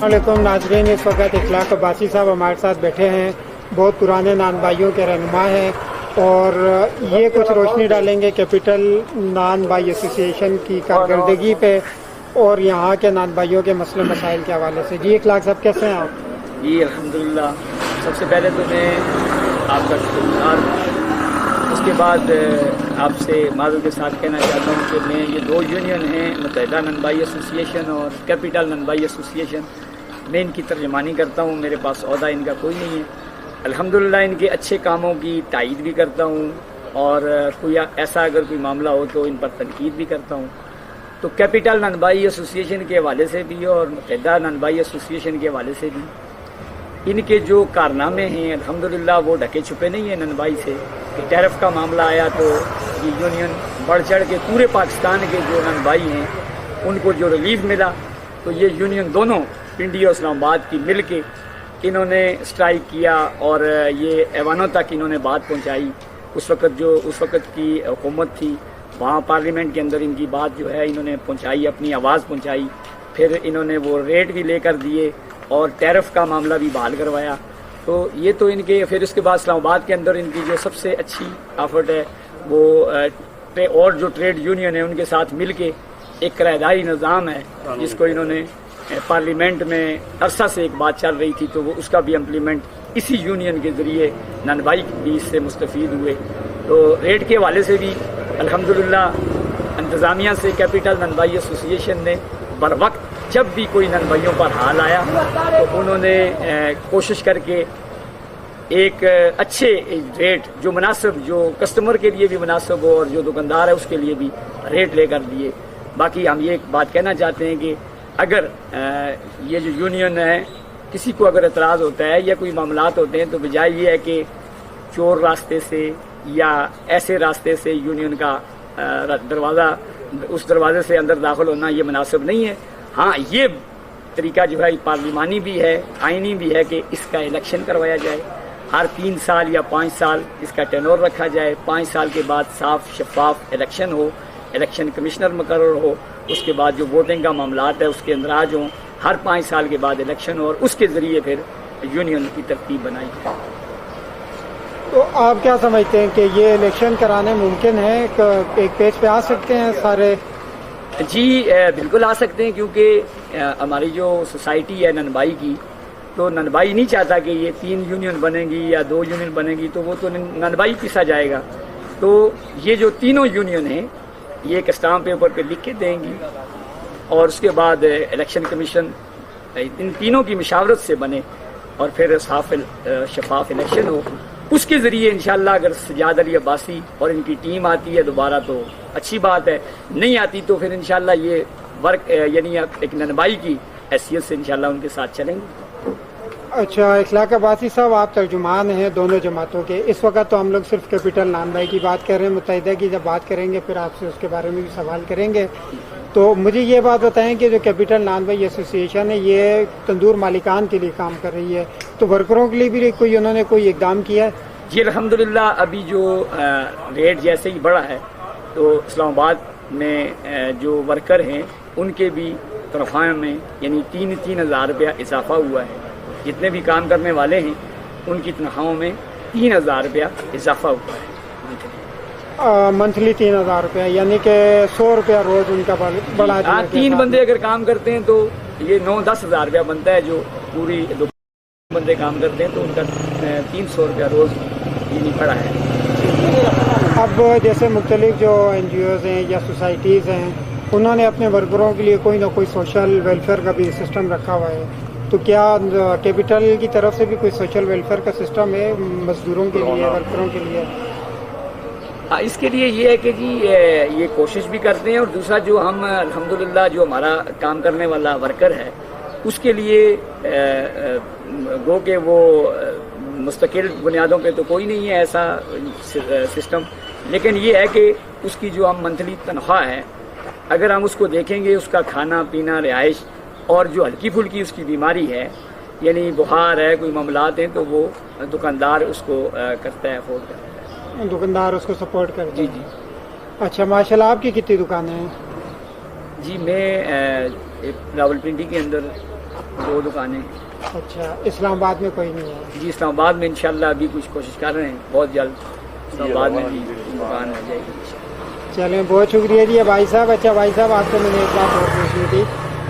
वालेकुम नाजरीन, इस वक्त इखलाक अब्बासी साहब हमारे साथ बैठे हैं। बहुत पुराने नान भाइयों के रहनुमा हैं और ये कुछ रोशनी डालेंगे कैपिटल नान भाई एसोसिएशन की कारकर्दगी पे और यहाँ के नान भाइयों के मसले मसाइल के हवाले से। जी इखलाक साहब, कैसे हैं आप? जी अल्हम्दुलिल्लाह, सबसे पहले तो मैं आपका शुक्रगुजार हूँ। उसके बाद आपसे माज़रत के साथ कहना चाहता हूँ कि मैं ये दो यूनियन हैं, मुत्तहिदा नन भाई एसोसिएशन और कैपिटल नन भाई एसोसिएशन, मैं इनकी तर्जमानी करता हूँ। मेरे पास ओहदा इनका कोई नहीं है। अल्हम्दुलिल्लाह इनके अच्छे कामों की तायीद भी करता हूँ और कोई ऐसा अगर कोई मामला हो तो इन पर तनकीद भी करता हूँ। तो कैपिटल नन भाई एसोसिएशन के हवाले से भी और मुत्तहिदा नन भाई एसोसिएशन के हवाले से भी इनके जो कारनामे हैं अल्हम्दुलिल्लाह वो ढके छुपे नहीं हैं नन भाई से। कि टैरिफ का मामला आया तो ये यूनियन बढ़ चढ़ के पूरे पाकिस्तान के जो नन भाई हैं उनको जो रिलीफ मिला, तो ये यूनियन दोनों पिंडी और इस्लामाबाद की मिल के इन्होंने स्ट्राइक किया और ये ऐवानों तक इन्होंने बात पहुंचाई। उस वक्त की हुकूमत थी, वहाँ पार्लियामेंट के अंदर इनकी बात जो है इन्होंने पहुंचाई, अपनी आवाज़ पहुंचाई। फिर इन्होंने वो रेट भी लेकर दिए और टैरिफ का मामला भी बहाल करवाया। तो ये तो इनके, फिर उसके बाद इस्लामाबाद के अंदर इनकी जो सबसे अच्छी एफर्ट है वो और जो ट्रेड यूनियन है उनके साथ मिल के एक किराएदारी निज़ाम है जिसको इन्होंने पार्लियामेंट में अरसा से एक बात चल रही थी, तो वो उसका भी इम्प्लीमेंट इसी यूनियन के ज़रिए नन भाई भी इससे मुस्तफ़ीद हुए। तो रेट के हवाले से भी अल्हम्दुलिल्लाह इंतज़ामिया से कैपिटल नन भाई एसोसिएशन ने बर वक्त जब भी कोई नन भाइयों पर हाल आया तो उन्होंने कोशिश करके एक अच्छे रेट जो मुनासिब, जो कस्टमर के लिए भी मुनासिब हो और जो दुकानदार है उसके लिए भी रेट लेकर दिए। बाकी हम ये एक बात कहना चाहते हैं कि अगर ये जो यूनियन है किसी को अगर एतराज़ होता है या कोई मामलात होते हैं तो बजाय ये है कि चोर रास्ते से या ऐसे रास्ते से यूनियन का उस दरवाजे से अंदर दाखिल होना ये मुनासिब नहीं है। हाँ, ये तरीका जो है पार्लिमानी भी है, आइनी भी है कि इसका इलेक्शन करवाया जाए। हर 3 साल या 5 साल इसका टेनोर रखा जाए। 5 साल के बाद साफ शफाफ इलेक्शन हो, इलेक्शन कमिश्नर मुकर्रर हो, उसके बाद जो वोटिंग का मामलात है उसके अंदराज हों। हर 5 साल के बाद इलेक्शन हो और उसके ज़रिए फिर यूनियन की तरतीब बनाई जाए। तो आप क्या समझते हैं कि ये इलेक्शन कराने मुमकिन है? एक पेज पे आ सकते हैं सारे? जी बिल्कुल आ सकते हैं, क्योंकि हमारी जो सोसाइटी है ननबाई की, तो ननबाई नहीं चाहता कि ये 3 यूनियन बनेंगी या 2 यूनियन बनेंगी, तो वो तो ननबाई पिसा जाएगा। तो ये जो तीनों यूनियन हैं ये एक स्टाम्प पेपर पे लिख के देंगी और उसके बाद इलेक्शन कमीशन इन तीनों की मशावरत से बने और फिर साफ शफाफ इलेक्शन हो। उसके ज़रिए इंशाल्लाह अगर सजाद अली अब्बासी और इनकी टीम आती है दोबारा तो अच्छी बात है, नहीं आती तो फिर इंशाल्लाह ये वर्क यानी एक ननबाई की हैसियत से इंशाल्लाह उनके साथ चलेंगे। अच्छा इखलाक अब्बासी साहब, आप तर्जुमान हैं दोनों जमातों के। इस वक्त तो हम लोग सिर्फ कैपिटल नान भाई की बात कर रहे हैं, मुत्तहिदा की जब बात करेंगे फिर आपसे उसके बारे में भी सवाल करेंगे। तो मुझे ये बात बताएं कि जो कैपिटल नान भाई एसोसिएशन है ये तंदूर मालिकान के लिए काम कर रही है, तो वर्करों के लिए भी कोई उन्होंने कोई इकदाम किया है? जी अल्हम्दुलिल्लाह, अभी जो रेट जैसे ही बढ़ा है तो इस्लामाबाद में जो वर्कर हैं उनके भी तनख्वाह में यानी 3,000 रुपया इजाफा हुआ है। जितने भी काम करने वाले हैं उनकी तनख्वाहों में 3,000 रुपया इजाफा हुआ है मंथली 3,000 रुपया, यानी कि 100 रुपया रोज उनका बढ़ा दिया। 3 बंदे अगर काम करते हैं तो ये 9-10 हज़ार रुपया बनता है। जो पूरी 2 बंदे काम करते हैं तो उनका 300 रुपया रोज ये पड़ा है। अब जैसे मुख्तलिफ जो NGOs हैं या सोसाइटीज़ हैं उन्होंने अपने वर्करों के लिए कोई ना कोई सोशल वेलफेयर का भी सिस्टम रखा हुआ है, तो क्या कैपिटल की तरफ से भी कोई सोशल वेलफेयर का सिस्टम है मजदूरों के लिए, वर्करों के लिए? इसके लिए ये है कि जी ये कोशिश भी करते हैं और दूसरा जो हम अल्हम्दुलिल्लाह जो हमारा काम करने वाला वर्कर है उसके लिए गो के वो मुस्तकिल बुनियादों पे तो कोई नहीं है ऐसा सिस्टम, लेकिन ये है कि उसकी जो हम मंथली तनख्वाह है अगर हम उसको देखेंगे, उसका खाना पीना, रिहाइश और जो हल्की फुल्की उसकी बीमारी है यानी बुखार है, कोई मामलात हैं, तो वो दुकानदार उसको करता है, अफोर्ड करता है, दुकानदार उसको सपोर्ट करता है। जी जी। अच्छा माशाल्लाह, आपकी कितनी दुकानें हैं? जी मैं रावलपिंडी के अंदर 2 दुकानें। अच्छा, इस्लामाबाद में कोई नहीं है? जी इस्लामाबाद में इंशाल्लाह अभी कुछ कोशिश कर रहे हैं, बहुत जल्द इस्लामाबाद में भी दुकान आ जाएगी। चलें, बहुत शुक्रिया जी भाई साहब। अच्छा भाई साहब, आपसे मैंने एक बात और पूछनी थी,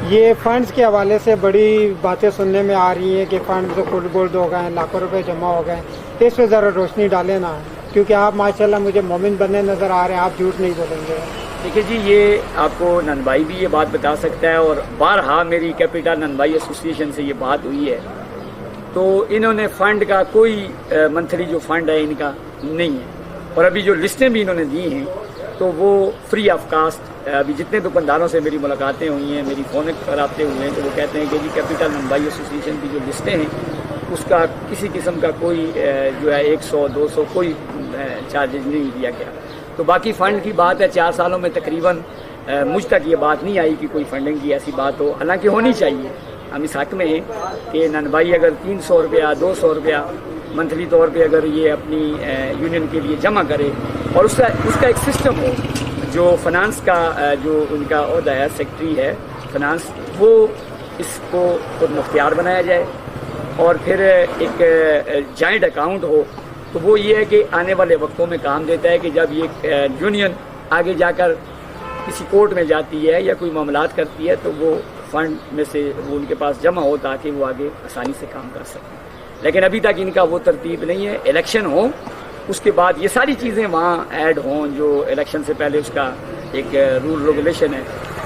ये फंड्स के हवाले से बड़ी बातें सुनने में आ रही हैं कि फंड तो फुल बोल्ड हो गए हैं, लाखों रुपए जमा हो गए, तो इस पर ज़रा रोशनी डालें ना, क्योंकि आप माशाल्लाह मुझे मोमिन बने नज़र आ रहे हैं, आप झूठ नहीं बोलेंगे। देखिए जी, ये आपको नंद भाई भी ये बात बता सकता है, और बारहा मेरी कैपिटल नंद भाई एसोसिएशन से ये बात हुई है, तो इन्होंने फ़ंड का कोई मंथली जो फ़ंड है इनका नहीं है, और अभी जो लिस्टें भी इन्होंने दी हैं तो वो फ्री ऑफ कास्ट। अभी जितने दुकानदारों से मेरी मुलाकातें हुई हैं, मेरी फ़ोन कराते हुए हैं, तो वो कहते हैं कि जी कैपिटल नंद भाई एसोसिएशन की जो लिस्टें हैं उसका किसी किस्म का कोई जो है 100-200 कोई चार्जेज नहीं दिया गया। तो बाकी फ़ंड की बात है, 4 सालों में तकरीबन मुझ तक ये बात नहीं आई कि कोई फंडिंग की ऐसी बात हो, हालांकि होनी चाहिए। हम इस हक़ में हैं कि नंद भाई अगर 300 रुपया 200 रुपया मंथली तौर पे अगर ये अपनी यूनियन के लिए जमा करे, और उसका एक सिस्टम हो, जो फाइनेंस का जो उनका ओहदा है, सेक्रेटरी है फाइनेंस, वो इसको खुद मुख्तियार बनाया जाए, और फिर एक जॉइंट अकाउंट हो। तो वो ये है कि आने वाले वक्तों में काम देता है कि जब ये यूनियन आगे जाकर किसी कोर्ट में जाती है या कोई मामलात करती है, तो वो फंड में से वो उनके पास जमा हो ताकि वो आगे आसानी से काम कर सकें। लेकिन अभी तक इनका वो तरतीब नहीं है। इलेक्शन हो उसके बाद ये सारी चीज़ें वहाँ ऐड हों, जो इलेक्शन से पहले उसका एक रूल रेगुलेशन है,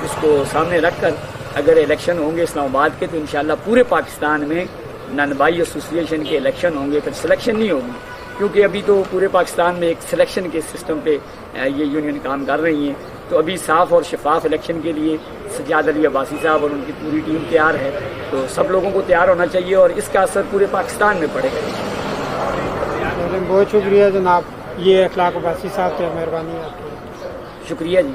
उसको सामने रख कर अगर इलेक्शन होंगे इस्लामाबाद के, तो इंशाल्लाह पूरे पाकिस्तान में नंद भाई एसोसिएशन के इलेक्शन होंगे। फिर सिलेक्शन नहीं होगी, क्योंकि अभी तो पूरे पाकिस्तान में एक सिलेक्शन के सिस्टम पे ये यूनियन काम कर रही हैं। तो अभी साफ़ और शफाफ इलेक्शन के लिए सज्जाद अली अब्बासी साहब और उनकी पूरी टीम तैयार है, तो सब लोगों को तैयार होना चाहिए, और इसका असर पूरे पाकिस्तान में पड़ेगा। बहुत शुक्रिया जनाब, ये अखलाक अब्बासी साहब थे, मेहरबानी आपकी। शुक्रिया जी।